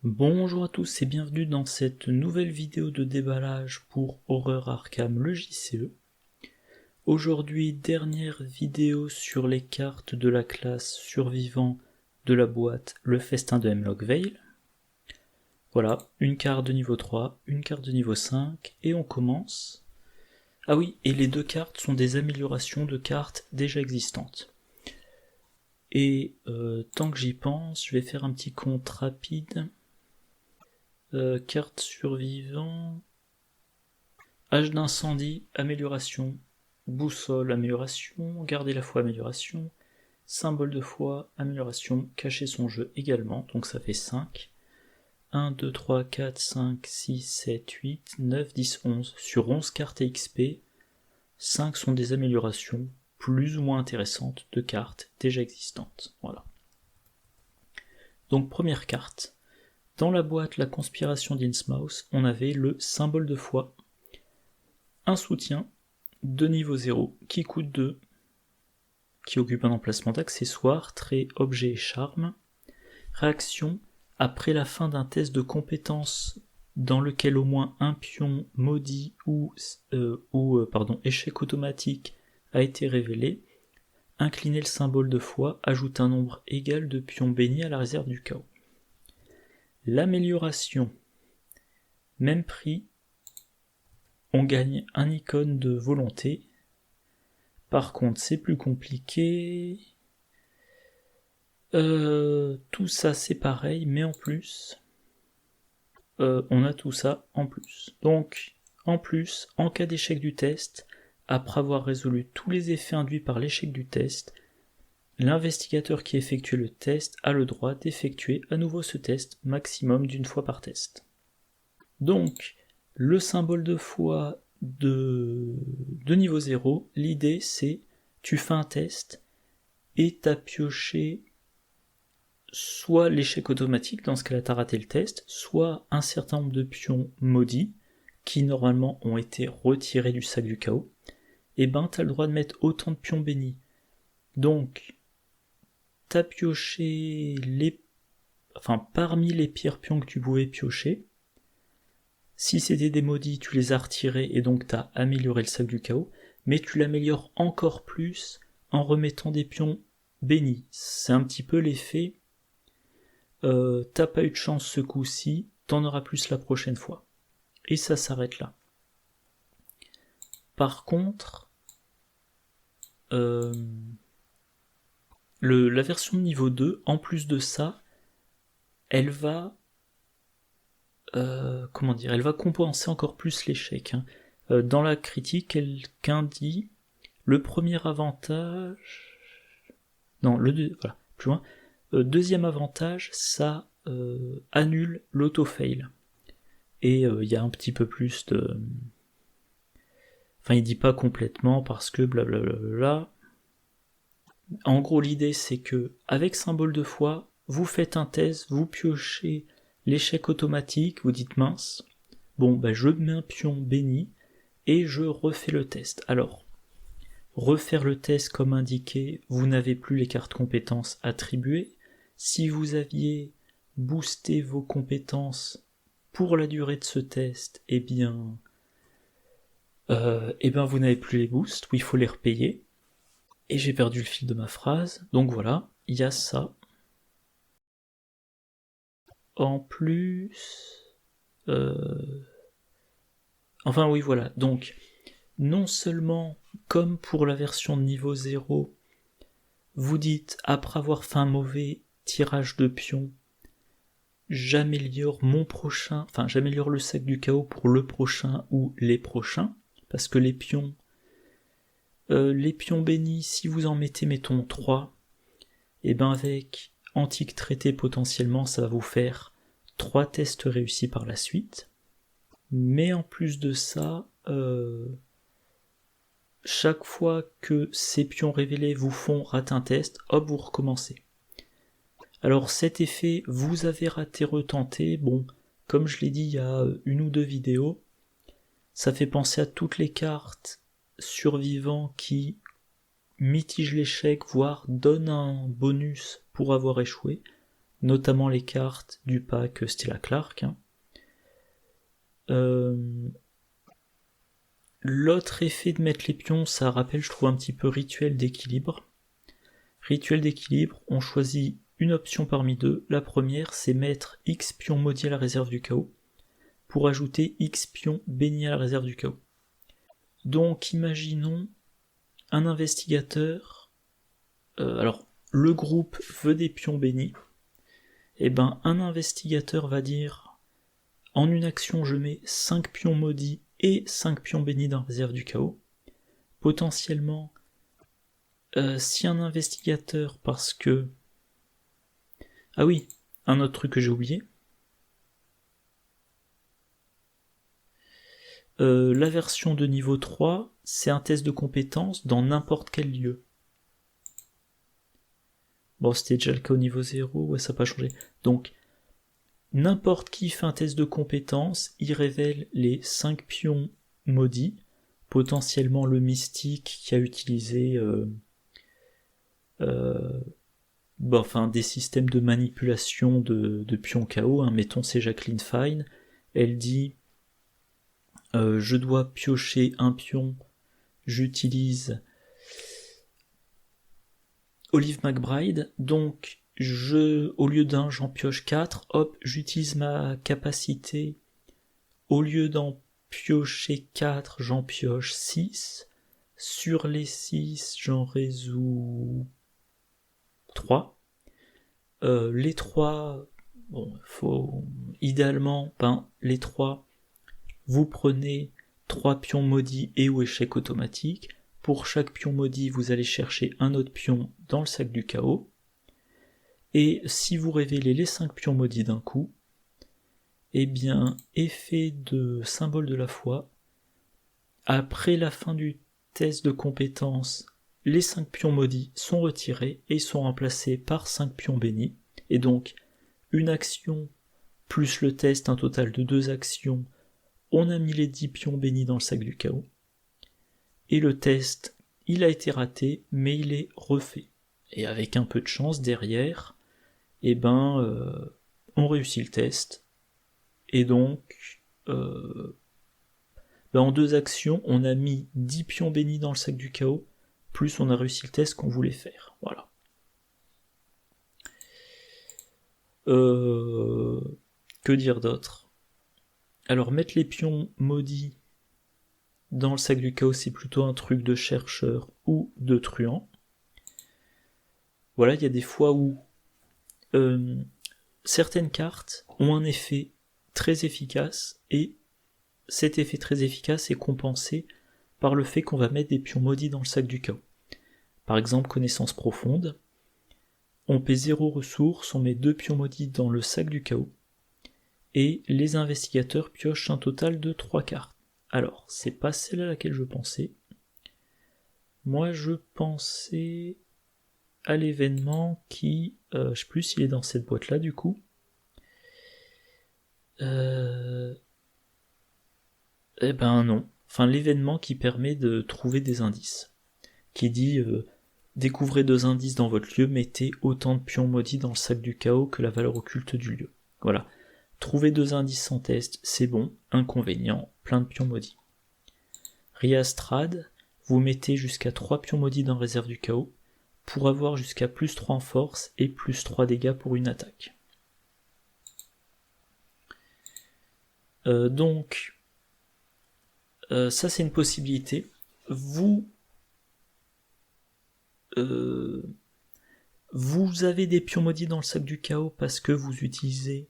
Bonjour à tous et bienvenue dans cette nouvelle vidéo de déballage pour Horror Arkham le JCE. Aujourd'hui, dernière vidéo sur les cartes de la classe survivant de la boîte Le Festin de Hemlock Vale. Voilà, une carte de niveau 3, une carte de niveau 5 et on commence. Ah oui, et les deux cartes sont des améliorations de cartes déjà existantes. Et tant que j'y pense, je vais faire un petit compte rapide. Carte survivant, âge d'incendie, amélioration, boussole, amélioration, garder la foi, amélioration, symbole de foi, amélioration, cacher son jeu également, donc ça fait 5. 1, 2, 3, 4, 5, 6, 7, 8, 9, 10, 11. Sur 11 cartes XP, 5 sont des améliorations plus ou moins intéressantes de cartes déjà existantes. Voilà. Donc première carte. Dans la boîte La Conspiration d'Innsmouth, on avait le symbole de foi, un soutien de niveau 0 qui coûte 2, qui occupe un emplacement d'accessoire, trait, objet et charme. Réaction, après la fin d'un test de compétence dans lequel au moins un pion maudit ou échec automatique a été révélé, inclinez le symbole de foi, ajoute un nombre égal de pions bénis à la réserve du chaos. L'amélioration, même prix, on gagne un icône de volonté. Par contre, c'est plus compliqué. Tout ça, c'est pareil, mais en plus, on a tout ça en plus. Donc, en plus, en cas d'échec du test, après avoir résolu tous les effets induits par l'échec du test, l'investigateur qui effectue le test a le droit d'effectuer à nouveau ce test, maximum d'une fois par test. Donc, le symbole de foi de niveau 0, l'idée c'est, tu fais un test et t'as pioché soit l'échec automatique, dans ce cas-là t'as raté le test, soit un certain nombre de pions maudits, qui normalement ont été retirés du sac du chaos, et ben t'as le droit de mettre autant de pions bénis. Donc, t'as pioché parmi les pires pions que tu pouvais piocher. Si c'était des maudits, tu les as retirés et donc t'as amélioré le sac du chaos, mais tu l'améliores encore plus en remettant des pions bénis. C'est un petit peu l'effet t'as pas eu de chance ce coup-ci, t'en auras plus la prochaine fois. Et ça s'arrête là. Par contre, la version de niveau 2, en plus de ça, elle va elle va compenser encore plus l'échec. Dans la critique, quelqu'un dit le premier avantage. Non, voilà, plus loin. Deuxième avantage, ça annule l'auto-fail. Et il y a un petit peu plus de. Enfin, il dit pas complètement parce que blablabla. En gros, l'idée c'est que, avec symbole de foi, vous faites un test, vous piochez l'échec automatique, vous dites mince, bon, bah je mets un pion béni et je refais le test. Alors, refaire le test comme indiqué, vous n'avez plus les cartes compétences attribuées. Si vous aviez boosté vos compétences pour la durée de ce test, eh bien vous n'avez plus les boosts, ou il faut les repayer. Et j'ai perdu le fil de ma phrase, donc voilà, il y a ça. En plus... Enfin oui, voilà, donc, non seulement, comme pour la version de niveau 0, vous dites, après avoir fait un mauvais tirage de pions, j'améliore j'améliore le sac du chaos pour le prochain ou les prochains, parce que les pions bénis, si vous en mettez, mettons 3, et ben avec Antique Traité potentiellement, ça va vous faire 3 tests réussis par la suite. Mais en plus de ça, chaque fois que ces pions révélés vous font rater un test, hop, vous recommencez. Alors cet effet, vous avez raté, retenté, bon, comme je l'ai dit il y a une ou deux vidéos, ça fait penser à toutes les cartes survivants qui mitigent l'échec, voire donnent un bonus pour avoir échoué. notamment les cartes du pack Stella Clark. L'autre effet de mettre les pions, ça rappelle, je trouve, un petit peu rituel d'équilibre. Rituel d'équilibre, on choisit une option parmi deux. La première, c'est mettre X pions maudits à la réserve du chaos pour ajouter X pions bénis à la réserve du chaos. Donc imaginons un investigateur, alors le groupe veut des pions bénis, et ben un investigateur va dire en une action je mets 5 pions maudits et 5 pions bénis dans la réserve du chaos. Potentiellement, si un investigateur, parce que... Ah oui, un autre truc que j'ai oublié. La version de niveau 3, c'est un test de compétence dans n'importe quel lieu. Bon, c'était déjà le cas au niveau 0, ouais, ça n'a pas changé. Donc, n'importe qui fait un test de compétence, il révèle les 5 pions maudits, potentiellement le mystique qui a utilisé des systèmes de manipulation de pions KO, mettons c'est Jacqueline Fine, elle dit je dois piocher un pion, j'utilise Olive McBride, donc au lieu d'un j'en pioche 4, hop, j'utilise ma capacité, au lieu d'en piocher 4, j'en pioche 6, sur les 6, j'en résous 3. Les 3, idéalement, les 3, vous prenez 3 pions maudits et ou échec automatique. Pour chaque pion maudit, vous allez chercher un autre pion dans le sac du chaos. Et si vous révélez les 5 pions maudits d'un coup, eh bien, effet de symbole de la foi, après la fin du test de compétence, les 5 pions maudits sont retirés et sont remplacés par 5 pions bénis. Et donc, une action plus le test, un total de 2 actions, on a mis les 10 pions bénis dans le sac du chaos. Et le test, il a été raté, mais il est refait. Et avec un peu de chance derrière, on réussit le test. Et donc, en 2 actions, on a mis 10 pions bénis dans le sac du chaos, plus on a réussi le test qu'on voulait faire. Voilà. Que dire d'autre ? Alors, mettre les pions maudits dans le sac du chaos, c'est plutôt un truc de chercheur ou de truand. Voilà, il y a des fois où certaines cartes ont un effet très efficace, et cet effet très efficace est compensé par le fait qu'on va mettre des pions maudits dans le sac du chaos. Par exemple, connaissance profonde, on paie 0 ressources, on met 2 pions maudits dans le sac du chaos, et les investigateurs piochent un total de 3 cartes. Alors, c'est pas celle à laquelle je pensais. Moi, je pensais à l'événement qui... je sais plus s'il est dans cette boîte-là, du coup. Non. Enfin, l'événement qui permet de trouver des indices. Qui dit... découvrez 2 indices dans votre lieu, mettez autant de pions maudits dans le sac du chaos que la valeur occulte du lieu. Voilà. Trouver 2 indices sans test, c'est bon. Inconvénient, plein de pions maudits. Riastrad, vous mettez jusqu'à 3 pions maudits dans la réserve du chaos, pour avoir jusqu'à plus 3 en force et plus 3 dégâts pour une attaque. Ça c'est une possibilité. Vous avez des pions maudits dans le sac du chaos parce que vous utilisez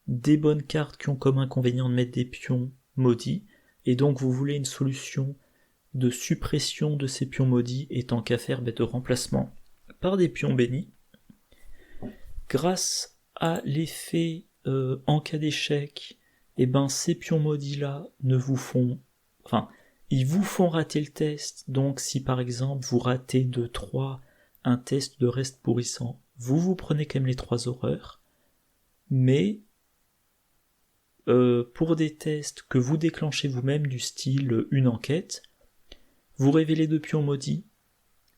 des bonnes cartes qui ont comme inconvénient de mettre des pions maudits, et donc vous voulez une solution de suppression de ces pions maudits, et tant qu'à faire, de remplacement par des pions bénis. Grâce à l'effet en cas d'échec, ces pions maudits là ils vous font rater le test. Donc si par exemple vous ratez de 3 un test de reste pourrissant, vous prenez quand même les 3 horreurs, mais pour des tests que vous déclenchez vous-même du style une enquête, vous révélez 2 pions maudits,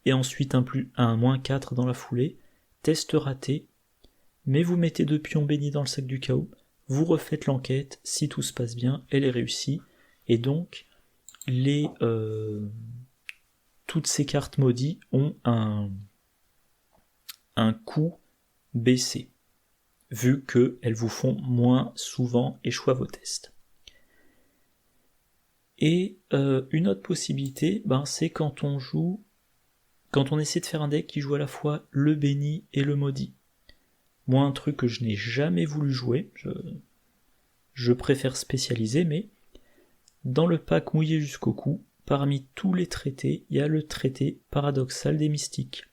et ensuite un -4 dans la foulée, test raté, mais vous mettez 2 pions bénis dans le sac du chaos, vous refaites l'enquête, si tout se passe bien, elle est réussie, et donc toutes ces cartes maudites ont un coût baissé, vu qu'elles vous font moins souvent échouer vos tests. Et une autre possibilité, c'est quand on essaie de faire un deck qui joue à la fois le béni et le maudit. Moi, un truc que je n'ai jamais voulu jouer, je préfère spécialiser, mais dans le pack mouillé jusqu'au cou, parmi tous les traités, il y a le traité paradoxal des mystiques.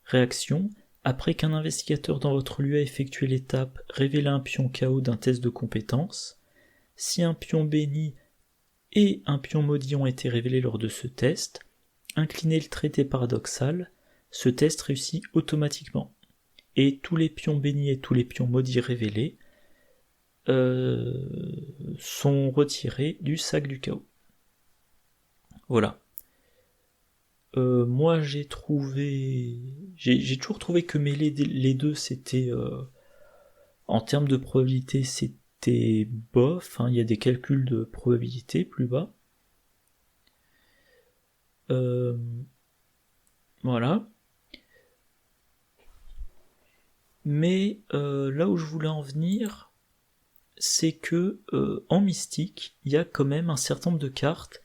Réaction: après qu'un investigateur dans votre lieu a effectué l'étape révéler un pion KO d'un test de compétence, si un pion béni et un pion maudit ont été révélés lors de ce test, inclinez le traité paradoxal, ce test réussit automatiquement. Et tous les pions bénis et tous les pions maudits révélés sont retirés du sac du chaos. Voilà. Moi j'ai toujours trouvé que mêler les deux, c'était en termes de probabilité, c'était bof, il y a des calculs de probabilité plus bas. Voilà. Mais là où je voulais en venir, c'est que en mystique, il y a quand même un certain nombre de cartes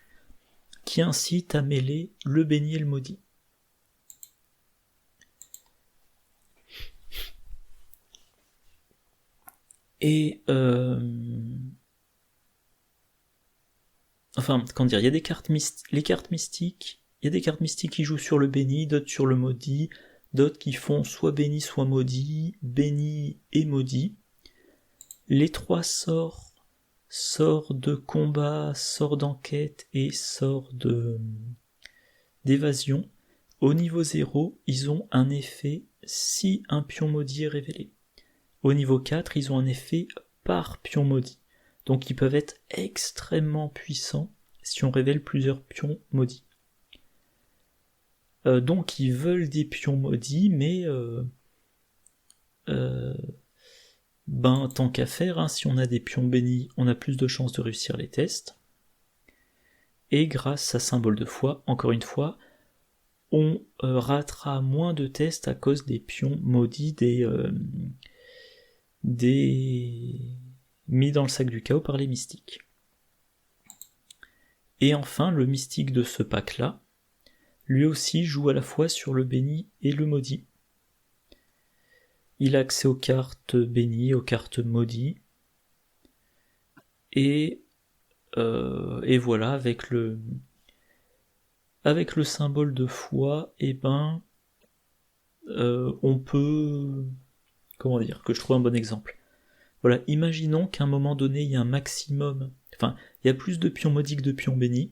qui incitent à mêler le béni et le maudit. Et il y a des cartes les cartes mystiques, il y a des cartes mystiques qui jouent sur le béni, d'autres sur le maudit, d'autres qui font soit béni soit maudit, béni et maudit. Les 3 sorts, sort de combat, sort d'enquête et sort d'évasion, au niveau 0, ils ont un effet si un pion maudit est révélé. Au niveau 4, ils ont un effet par pion maudit. Donc ils peuvent être extrêmement puissants si on révèle plusieurs pions maudits. Donc ils veulent des pions maudits, mais tant qu'à faire, si on a des pions bénis, on a plus de chances de réussir les tests. Et grâce à Symbole de foi, encore une fois, on ratera moins de tests à cause des pions maudits mis dans le sac du chaos par les mystiques. Et enfin, le mystique de ce pack-là, lui aussi joue à la fois sur le béni et le maudit. Il a accès aux cartes bénies, aux cartes maudies, et voilà, avec le symbole de foi, on peut... Comment dire, que je trouve un bon exemple. Voilà, imaginons qu'à un moment donné, il y a un maximum... il y a plus de pions maudits que de pions bénis.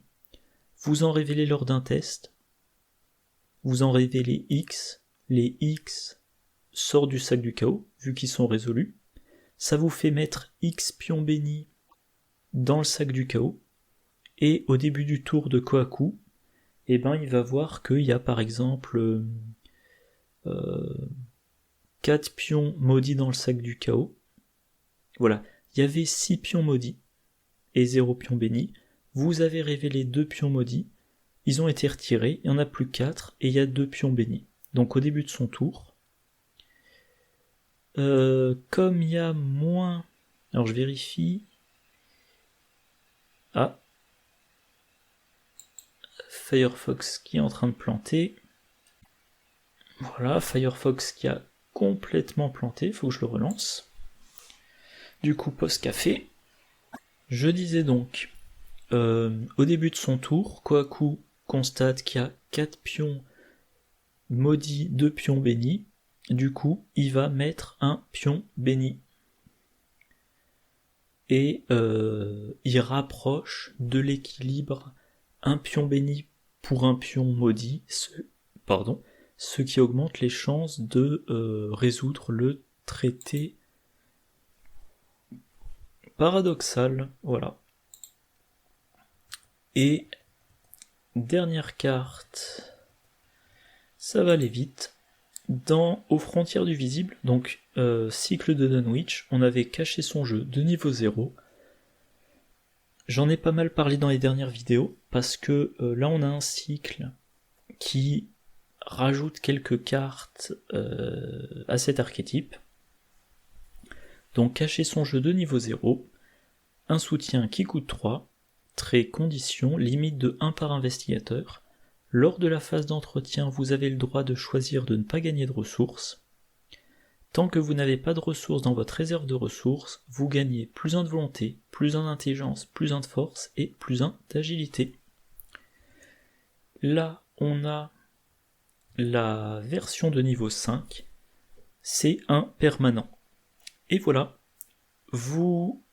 Vous en révélez lors d'un test. Vous en révélez X. Les X sortent du sac du chaos, vu qu'ils sont résolus. Ça vous fait mettre X pions bénis dans le sac du chaos. Et au début du tour de Kohaku, il va voir qu'il y a par exemple 4 pions maudits dans le sac du chaos. Voilà, il y avait 6 pions maudits et 0 pions bénis. Vous avez révélé 2 pions maudits, ils ont été retirés, il n'y en a plus 4 et il y a 2 pions bénis. Donc au début de son tour, comme il y a moins... Alors je vérifie... Ah, Firefox qui est en train de planter. Voilà, Firefox qui a complètement planté, il faut que je le relance. Du coup, post-café. Je disais donc, au début de son tour, Kohaku constate qu'il y a 4 pions maudits, 2 pions bénis. Du coup, il va mettre un pion béni. Et il rapproche de l'équilibre un pion béni pour un pion maudit, ce qui augmente les chances de résoudre le traité paradoxal. Voilà. Et dernière carte, ça va aller vite. aux frontières du visible, donc cycle de Dunwich, on avait caché son jeu de niveau 0. J'en ai pas mal parlé dans les dernières vidéos, parce que là on a un cycle qui rajoute quelques cartes à cet archétype. Donc cacher son jeu de niveau 0, un soutien qui coûte 3, trait condition, limite de 1 par investigateur. Lors de la phase d'entretien, vous avez le droit de choisir de ne pas gagner de ressources. Tant que vous n'avez pas de ressources dans votre réserve de ressources, vous gagnez plus 1 de volonté, plus 1 d'intelligence, plus 1 de force et plus 1 d'agilité. Là, on a la version de niveau 5, c'est un permanent. Et voilà, vous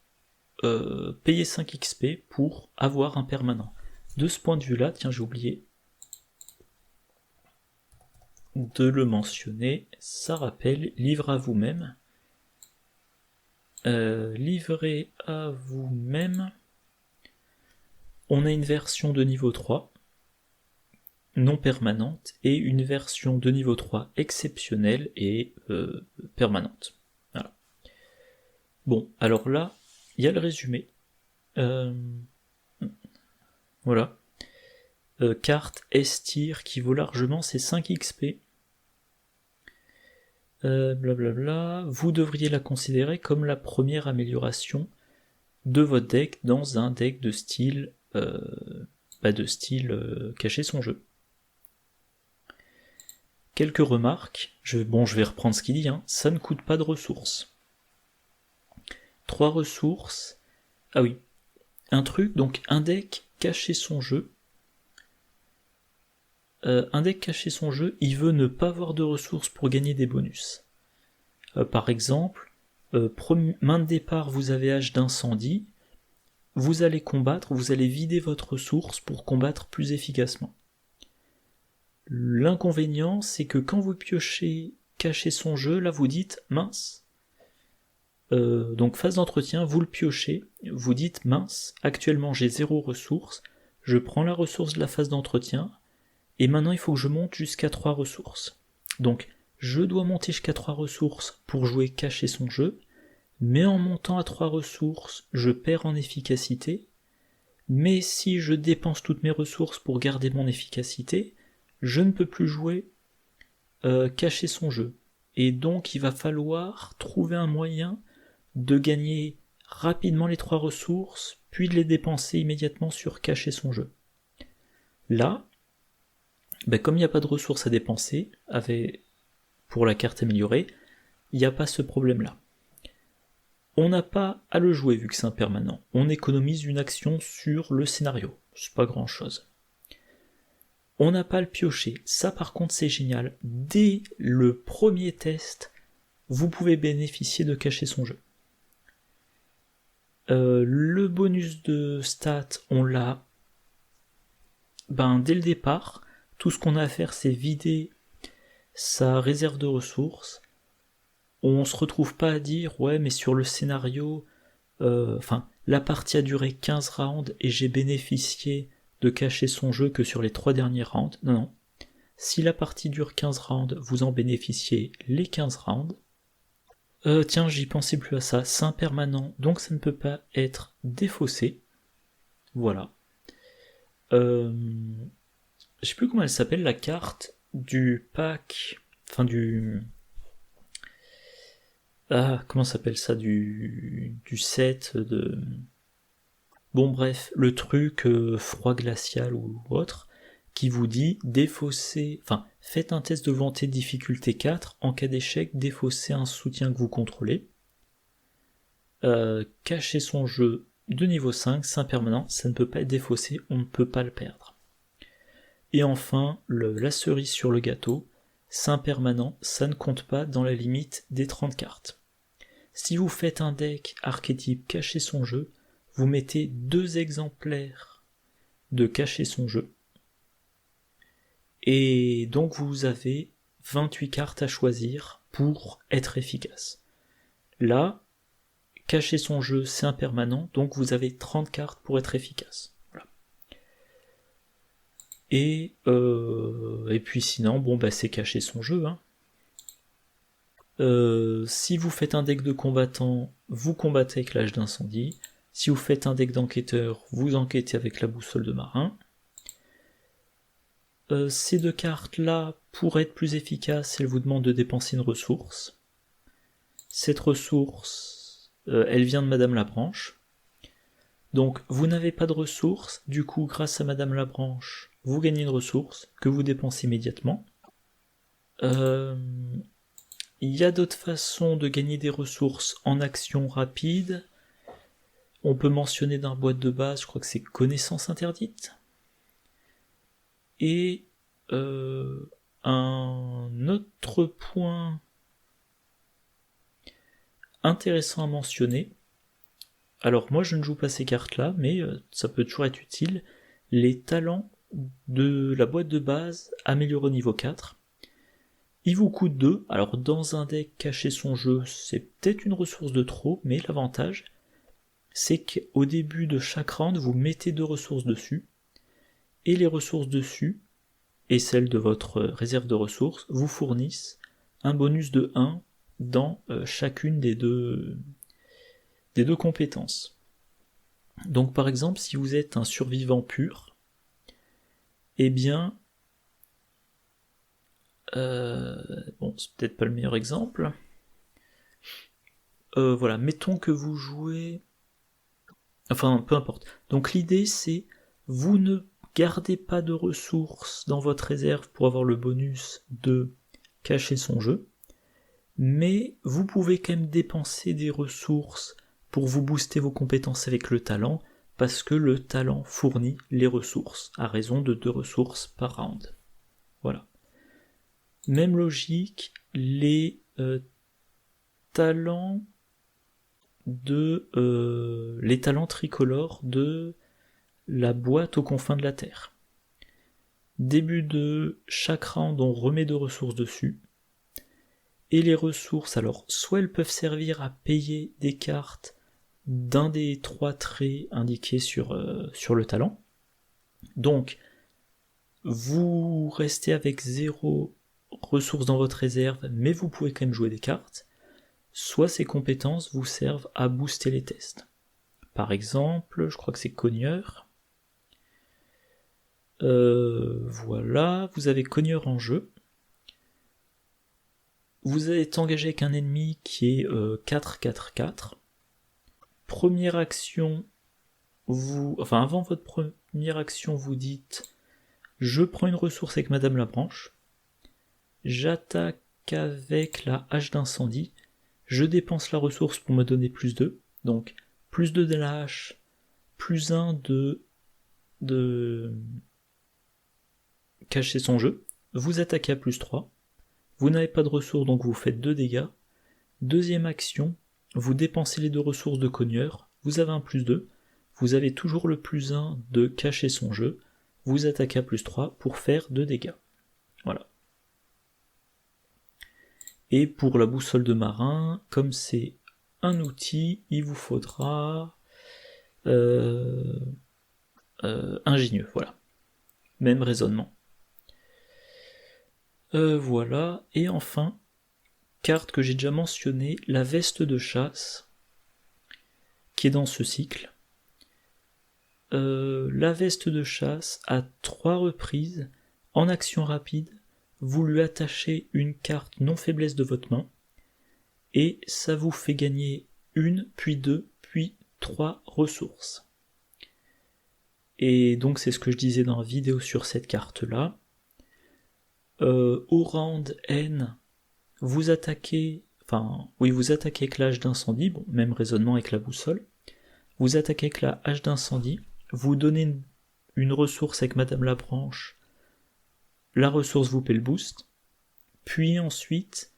payez 5 XP pour avoir un permanent. De ce point de vue-là, tiens, j'ai oublié de le mentionner, ça rappelle, livre à vous-même. Livré à vous-même, on a une version de niveau 3, non permanente, et une version de niveau 3 exceptionnelle et permanente. Voilà. Bon, alors là, il y a le résumé. Voilà. Carte S-Tier qui vaut largement ses 5 XP. Blablabla. Vous devriez la considérer comme la première amélioration de votre deck dans un deck de style cacher son jeu. Quelques remarques. Je vais reprendre ce qu'il dit. Ça ne coûte pas de ressources. 3 ressources. Ah oui. Un truc, donc un deck cacher son jeu. Un deck cacher son jeu, il veut ne pas avoir de ressources pour gagner des bonus. Par exemple, main de départ, vous avez hache d'incendie, vous allez combattre, vous allez vider votre ressource pour combattre plus efficacement. L'inconvénient, c'est que quand vous piochez cacher son jeu, là vous dites mince. Donc phase d'entretien, vous le piochez, vous dites mince, actuellement j'ai 0 ressources, je prends la ressource de la phase d'entretien, et maintenant il faut que je monte jusqu'à 3 ressources. Donc je dois monter jusqu'à 3 ressources pour jouer cacher son jeu, mais en montant à 3 ressources, je perds en efficacité, mais si je dépense toutes mes ressources pour garder mon efficacité, je ne peux plus jouer cacher son jeu. Et donc il va falloir trouver un moyen de gagner rapidement les 3 ressources, puis de les dépenser immédiatement sur cacher son jeu. Là, comme il n'y a pas de ressources à dépenser pour la carte améliorée, il n'y a pas ce problème-là. On n'a pas à le jouer vu que c'est un permanent. On économise une action sur le scénario. C'est pas grand-chose. On n'a pas à le piocher. Ça par contre c'est génial. Dès le premier test, vous pouvez bénéficier de cacher son jeu. Le bonus de stats, on l'a dès le départ. Tout ce qu'on a à faire, c'est vider sa réserve de ressources. On se retrouve pas à dire ouais mais sur le scénario, la partie a duré 15 rounds et j'ai bénéficié de cacher son jeu que sur les 3 derniers rounds. Non. Si la partie dure 15 rounds, vous en bénéficiez les 15 rounds. Tiens, j'y pensais plus à ça, c'est un permanent, donc ça ne peut pas être défaussé. Voilà. Je sais plus comment elle s'appelle, la carte du pack, comment s'appelle ça, du set de... Bon bref, le truc froid glacial ou autre, qui vous dit défausser, faites un test de volonté de difficulté 4, en cas d'échec, défaussez un soutien que vous contrôlez. Cacher son jeu de niveau 5, c'est un permanent, ça ne peut pas être défaussé, on ne peut pas le perdre. Et enfin, la cerise sur le gâteau, c'est un permanent, ça ne compte pas dans la limite des 30 cartes. Si vous faites un deck archétype cacher son jeu, vous mettez 2 exemplaires de cacher son jeu, et donc vous avez 28 cartes à choisir pour être efficace. Là, cacher son jeu, c'est un permanent, donc vous avez 30 cartes pour être efficace. Voilà. Et puis sinon, c'est cacher son jeu. Si vous faites un deck de combattant, vous combattez avec l'âge d'incendie. Si vous faites un deck d'enquêteur, vous enquêtez avec la boussole de marin. Ces deux cartes-là, pour être plus efficaces, elles vous demandent de dépenser une ressource. Cette ressource, elle vient de Madame Labranche. Donc vous n'avez pas de ressources, du coup grâce à Madame Labranche, vous gagnez une ressource que vous dépensez immédiatement. Il y a d'autres façons de gagner des ressources en action rapide. On peut mentionner dans la boîte de base, je crois que c'est connaissance interdite. Et un autre point intéressant à mentionner, alors moi je ne joue pas ces cartes-là, mais ça peut toujours être utile, les talents de la boîte de base améliorés au niveau 4. Ils vous coûtent 2, alors dans un deck cacher son jeu, c'est peut-être une ressource de trop, mais l'avantage, c'est qu'au début de chaque round, vous mettez 2 ressources dessus, et les ressources dessus, et celles de votre réserve de ressources, vous fournissent un bonus de 1 dans chacune des deux compétences. Donc par exemple, si vous êtes un survivant pur, eh bien, bon, c'est peut-être pas le meilleur exemple. Voilà, mettons que vous jouez... Enfin, peu importe. Donc l'idée c'est, vous ne gardez pas de ressources dans votre réserve pour avoir le bonus de cacher son jeu, mais vous pouvez quand même dépenser des ressources pour vous booster vos compétences avec le talent, parce que le talent fournit les ressources, à raison de 2 ressources par round. Voilà. Même logique, les talents tricolores de la boîte aux confins de la Terre. Début de chaque round, on remet 2 ressources dessus. Et les ressources, alors, soit elles peuvent servir à payer des cartes d'un des 3 traits indiqués sur le talent. Donc, vous restez avec 0 ressources dans votre réserve, mais vous pouvez quand même jouer des cartes. Soit ces compétences vous servent à booster les tests. Par exemple, je crois que c'est cogneur. Voilà, vous avez cogneur en jeu. Vous êtes engagé avec un ennemi qui est 4-4-4. Première action, avant votre première action, vous dites « Je prends une ressource avec Madame Labranche. J'attaque avec la hache d'incendie. Je dépense la ressource pour me donner plus 2. Donc, plus 2 de la hache, plus 1 de cacher son jeu. Vous attaquez à plus 3. Vous n'avez pas de ressources, donc vous faites 2 dégâts. Deuxième action, vous dépensez les 2 ressources de cogneur. Vous avez un plus 2. Vous avez toujours le plus 1 de cacher son jeu. Vous attaquez à plus 3 pour faire 2 dégâts. Voilà. Et pour la boussole de marin, comme c'est un outil, il vous faudra ingénieux, voilà. Même raisonnement. Voilà, et enfin, carte que j'ai déjà mentionnée, la veste de chasse, qui est dans ce cycle. La veste de chasse, à 3 reprises, en action rapide, vous lui attachez une carte non faiblesse de votre main, et ça vous fait gagner 1, puis 2, puis 3 ressources. Et donc c'est ce que je disais dans la vidéo sur cette carte-là. Au round N, vous attaquez avec la hache d'incendie, bon, même raisonnement avec la boussole. Vous attaquez avec la hache d'incendie, vous donnez une ressource avec Madame Labranche, la ressource vous paie le boost, puis ensuite,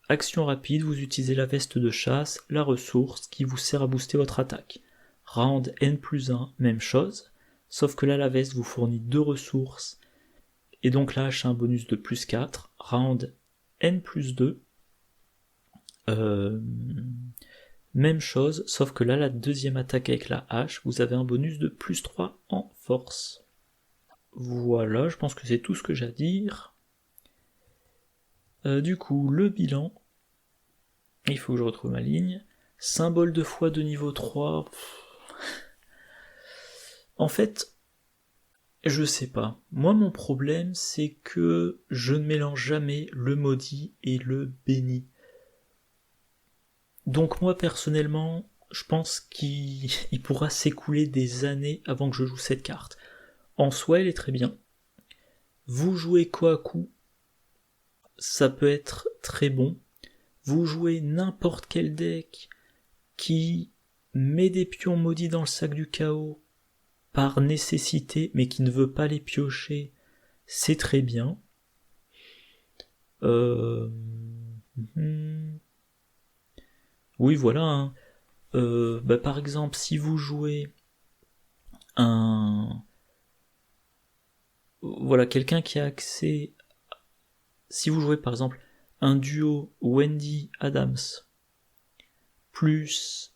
action rapide, vous utilisez la veste de chasse, la ressource qui vous sert à booster votre attaque. Round N+1, même chose, sauf que là la veste vous fournit 2 ressources, et donc la hache a un bonus de plus 4, round N+2, même chose, sauf que là la deuxième attaque avec la hache, vous avez un bonus de plus 3 en force. Voilà, je pense que c'est tout ce que j'ai à dire. Du coup, le bilan, il faut que je retrouve ma ligne. Symbole de foi de niveau 3. En fait, je sais pas. Moi, mon problème, c'est que je ne mélange jamais le maudit et le béni. Donc moi, personnellement, je pense qu'il pourra s'écouler des années avant que je joue cette carte. En soi, elle est très bien. Vous jouez Kohaku, ça peut être très bon. Vous jouez n'importe quel deck qui met des pions maudits dans le sac du chaos par nécessité, mais qui ne veut pas les piocher, c'est très bien. Oui, voilà. Hein. Par exemple, si vous jouez voilà, quelqu'un qui a accès... Si vous jouez par exemple un duo Wendy Adams plus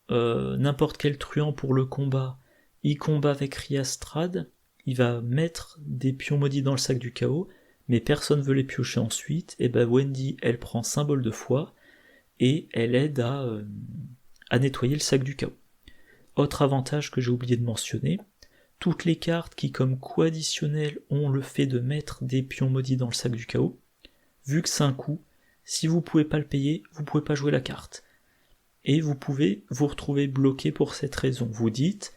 n'importe quel truand pour le combat, il combat avec Riastrad, il va mettre des pions maudits dans le sac du chaos, mais personne veut les piocher ensuite, et ben Wendy, elle prend symbole de foi, et elle aide à nettoyer le sac du chaos. Autre avantage que j'ai oublié de mentionner, toutes les cartes qui comme coup additionnel ont le fait de mettre des pions maudits dans le sac du chaos, vu que c'est un coup, si vous pouvez pas le payer, vous pouvez pas jouer la carte. Et vous pouvez vous retrouver bloqué pour cette raison. Vous dites,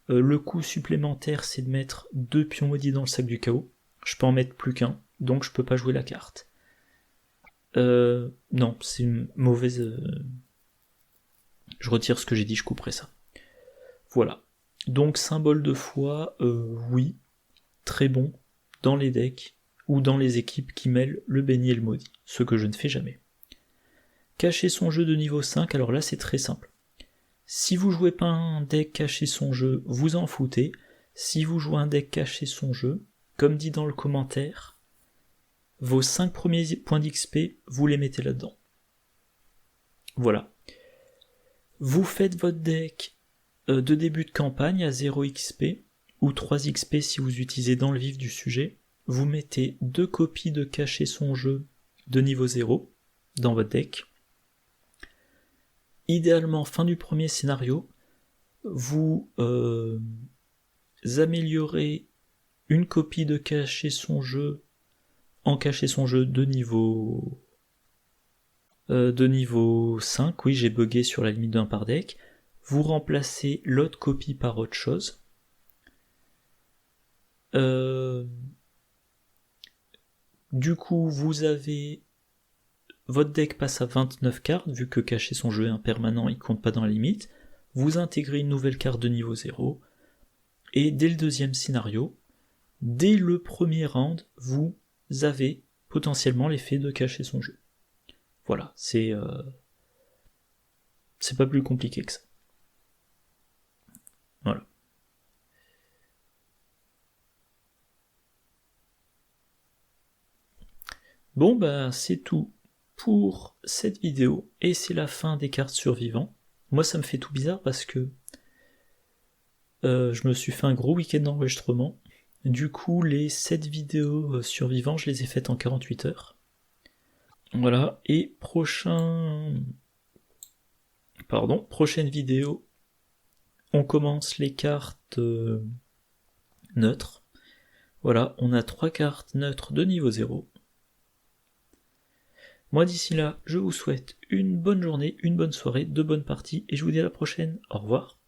le coût supplémentaire c'est de mettre 2 pions maudits dans le sac du chaos, je peux en mettre plus qu'un, donc je peux pas jouer la carte. Non, c'est une mauvaise... Je retire ce que j'ai dit, je couperai ça. Voilà. Donc symbole de foi, oui, très bon dans les decks ou dans les équipes qui mêlent le béni et le maudit, ce que je ne fais jamais. Cacher son jeu de niveau 5, alors là c'est très simple. Si vous jouez pas un deck cacher son jeu, vous en foutez. Si vous jouez un deck cacher son jeu, comme dit dans le commentaire, vos 5 premiers points d'XP, vous les mettez là-dedans. Voilà. Vous faites votre deck de début de campagne à 0 XP, ou 3 XP si vous utilisez dans le vif du sujet. Vous mettez 2 copies de cacher son jeu de niveau 0 dans votre deck. Idéalement, fin du premier scénario, vous améliorez une copie de cacher son jeu en cacher son jeu de niveau 5, oui j'ai bugué sur la limite d'un par deck, vous remplacez l'autre copie par autre chose. Du coup vous avez... Votre deck passe à 29 cartes, vu que cacher son jeu est impermanent, il compte pas dans la limite. Vous intégrez une nouvelle carte de niveau 0, et dès le deuxième scénario, dès le premier round, vous avez potentiellement l'effet de cacher son jeu. Voilà, c'est pas plus compliqué que ça. Voilà. Bon bah c'est tout pour cette vidéo, et c'est la fin des cartes survivants. Moi ça me fait tout bizarre parce que je me suis fait un gros week-end d'enregistrement. Du coup les 7 vidéos survivants je les ai faites en 48 heures. Voilà, et prochaine vidéo, on commence les cartes neutres. Voilà, on a 3 cartes neutres de niveau 0. Moi d'ici là, je vous souhaite une bonne journée, une bonne soirée, de bonnes parties, et je vous dis à la prochaine. Au revoir.